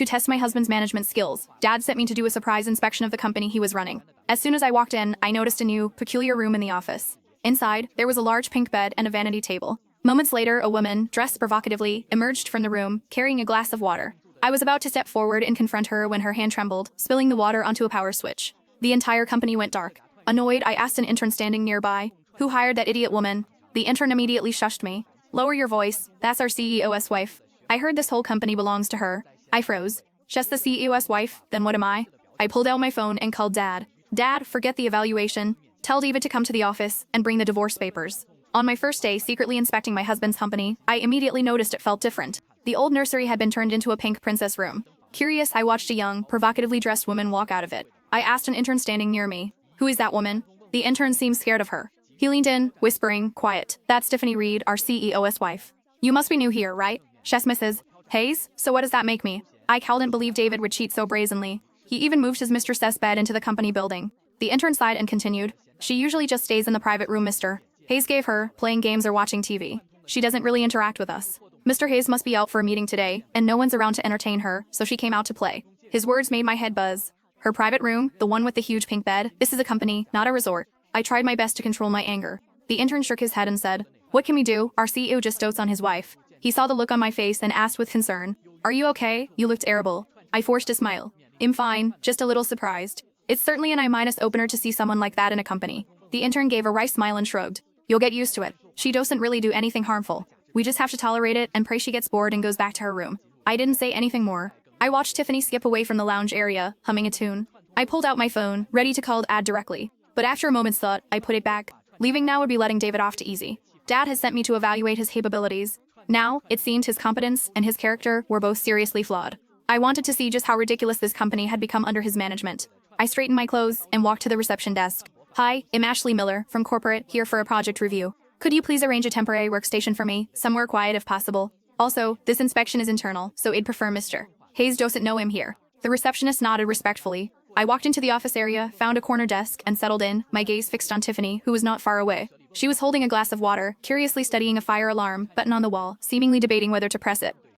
to test my husband's management skills. Dad sent me to do a surprise inspection of the company he was running. As soon as I walked in, I noticed a new, peculiar room in the office. Inside, there was a large pink bed and a vanity table. Moments later, a woman, dressed provocatively, emerged from the room, carrying a glass of water. I was about to step forward and confront her when her hand trembled, spilling the water onto a power switch. The entire company went dark. Annoyed, I asked an intern standing nearby, "Who hired that idiot woman?" The intern immediately shushed me. "Lower your voice, that's our CEO's wife. I heard this whole company belongs to her." I froze. "Just the CEO's wife, then what am I?" I pulled out my phone and called Dad. "Dad, forget the evaluation. Tell David to come to the office and bring the divorce papers." On my first day secretly inspecting my husband's company, I immediately noticed it felt different. The old nursery had been turned into a pink princess room. Curious, I watched a young, provocatively dressed woman walk out of it. I asked an intern standing near me, "Who is that woman?" The intern seemed scared of her. He leaned in, whispering, "Quiet. That's Tiffany Reed, our CEO's wife. You must be new here, right? She's Mrs. Hayes? So what does that make me?" I couldn't believe David would cheat so brazenly. He even moved his mistress's bed into the company building. The intern sighed and continued, "She usually just stays in the private room, Mr. Hayes gave her, playing games or watching TV. She doesn't really interact with us. Mr. Hayes must be out for a meeting today, and no one's around to entertain her, so she came out to play." His words made my head buzz. Her private room, the one with the huge pink bed, this is a company, not a resort. I tried my best to control my anger. The intern shook his head and said, "What can we do? Our CEO just dotes on his wife." He saw the look on my face and asked with concern, "Are you okay? You look terrible." I forced a smile. "I'm fine, just a little surprised. It's certainly an I- opener to see someone like that in a company." The intern gave a wry smile and shrugged. "You'll get used to it. She doesn't really do anything harmful. We just have to tolerate it and pray she gets bored and goes back to her room." I didn't say anything more. I watched Tiffany skip away from the lounge area, humming a tune. I pulled out my phone, ready to call Dad directly. But after a moment's thought, I put it back. Leaving now would be letting David off too easy. Dad has sent me to evaluate his capabilities. Now, it seemed his competence and his character were both seriously flawed. I wanted to see just how ridiculous this company had become under his management. I straightened my clothes and walked to the reception desk. "Hi, I'm Ashley Miller, from corporate, here for a project review. Could you please arrange a temporary workstation for me, somewhere quiet if possible? Also, this inspection is internal, so I'd prefer Mr. Hayes doesn't know him here." The receptionist nodded respectfully. I walked into the office area, found a corner desk, and settled in, my gaze fixed on Tiffany, who was not far away. She was holding a glass of water, curiously studying a fire alarm button on the wall, seemingly debating whether to press it.